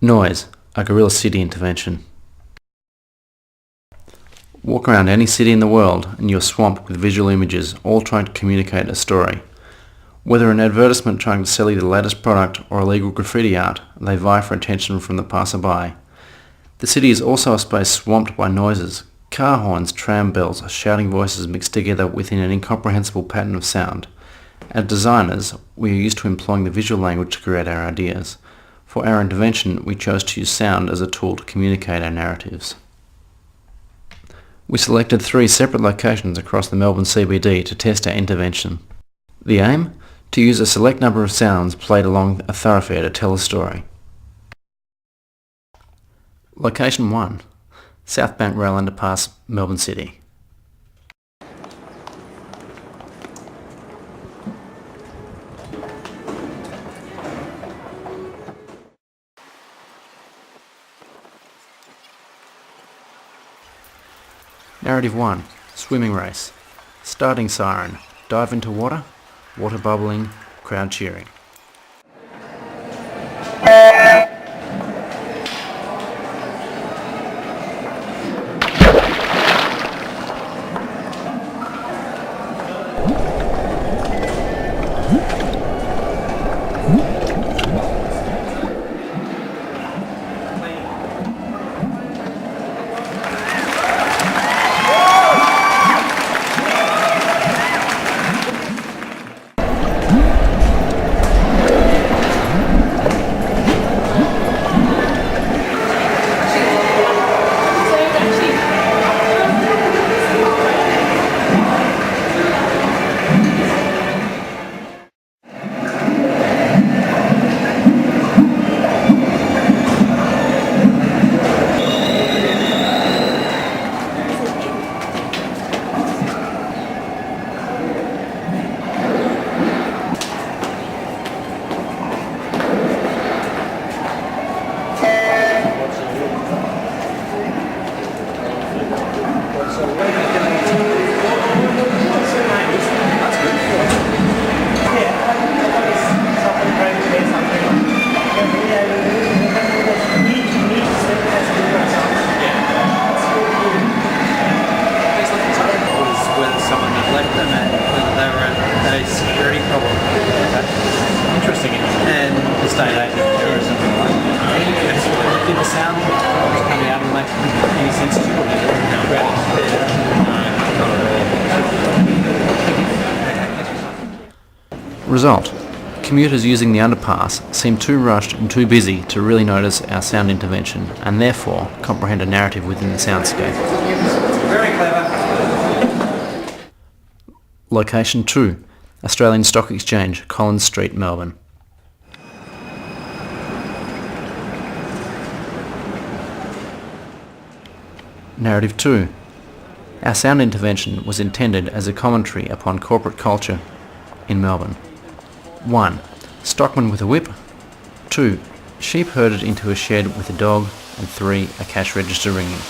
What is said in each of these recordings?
Noise, a guerrilla city intervention. Walk around any city in the world and you're swamped with visual images, all trying to communicate a story. Whether an advertisement trying to sell you the latest product or illegal graffiti art, they vie for attention from the passerby. The city is also a space swamped by noises. Car horns, tram bells, shouting voices mixed together within an incomprehensible pattern of sound. As designers, we are used to employing the visual language to create our ideas. For our intervention, we chose to use sound as a tool to communicate our narratives. We selected 3 separate locations across the Melbourne CBD to test our intervention. The aim? To use a select number of sounds played along a thoroughfare to tell a story. Location 1. South Bank Rail Underpass, Melbourne City. Narrative 1. Swimming race. Starting siren. Dive into water. Water bubbling. Crowd cheering. Security problem. Interesting. And the state aid of terrorism. Did the sound coming out and make any sense to you? Result. Commuters using the underpass seem too rushed and too busy to really notice our sound intervention and therefore comprehend a narrative within the soundscape. Very clever. Location 2. Australian Stock Exchange, Collins Street, Melbourne. Narrative 2. Our sound intervention was intended as a commentary upon corporate culture in Melbourne. 1. Stockman with a whip. 2. Sheep herded into a shed with a dog. And 3. A cash register ringing.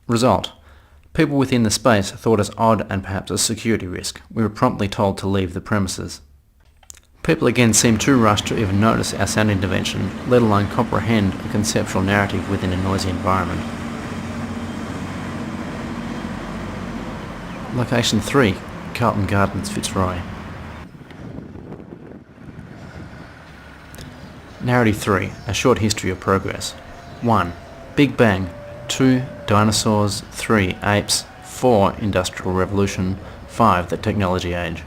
Result. People within the space thought us odd and perhaps a security risk. We were promptly told to leave the premises. People again seemed too rushed to even notice our sound intervention, let alone comprehend a conceptual narrative within a noisy environment. Location 3. Carlton Gardens, Fitzroy. Narrative 3. A short history of progress. 1. Big Bang. 2. Dinosaurs. 3. Apes. 4. Industrial Revolution. 5. The Technology Age.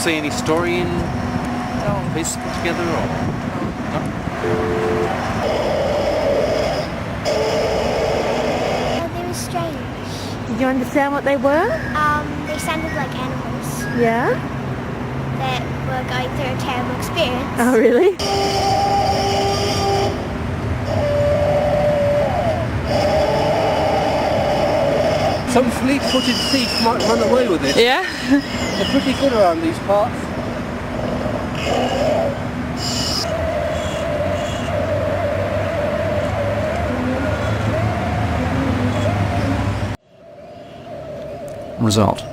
see any story in pieces put together, or? No? They were strange. Did you understand what they were? They sounded like animals Yeah? that were going through a terrible experience. Oh, really? Some fleet-footed thief might run away with it. Yeah? They're pretty good around these parts. Result.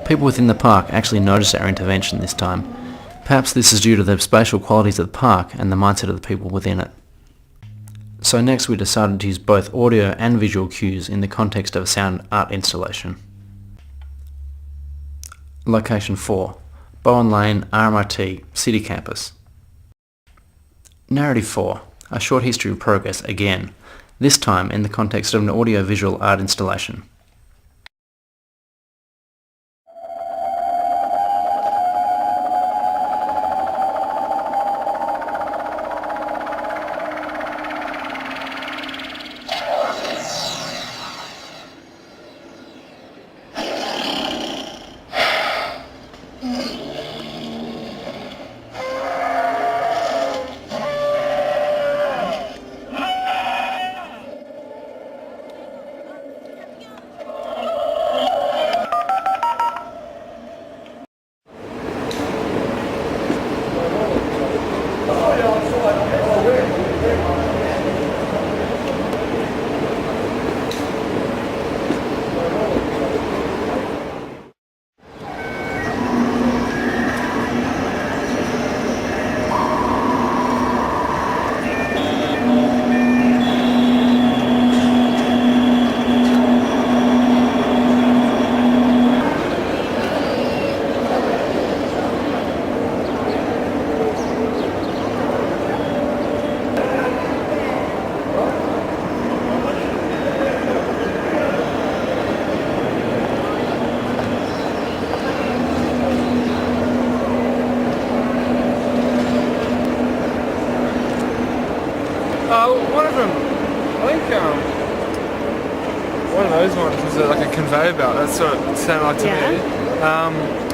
People within the park actually noticed our intervention this time. Perhaps this is due to the spatial qualities of the park and the mindset of the people within it. So next we decided to use both audio and visual cues in the context of a sound art installation. Location 4. Bowen Lane, RMIT, City Campus. Narrative 4. A short history of progress again, this time in the context of an audio-visual art installation. One of them, I think, one of those ones was like a conveyor belt. That's what it sounded like to me.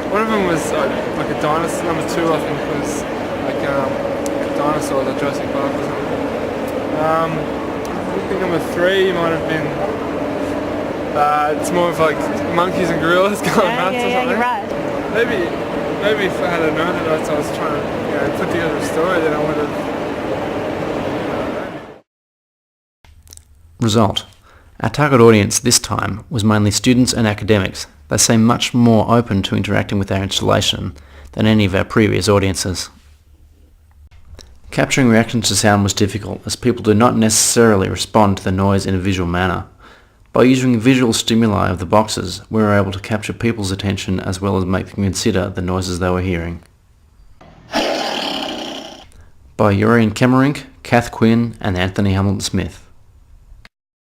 One of them was like a dinosaur. Number 2, I think, was like a dinosaur, the Jurassic Park or something. I think number 3 might have been. It's more of like monkeys and gorillas going nuts or something. Yeah, you're right. Maybe if I had known that I was trying to put together a story, then I would have. Result. Our target audience this time was mainly students and academics. They seem much more open to interacting with our installation than any of our previous audiences. Capturing reactions to sound was difficult as people do not necessarily respond to the noise in a visual manner. By using visual stimuli of the boxes, we were able to capture people's attention as well as make them consider the noises they were hearing. By Urian Kemmerink, Kath Quinn and Anthony Hamilton Smith.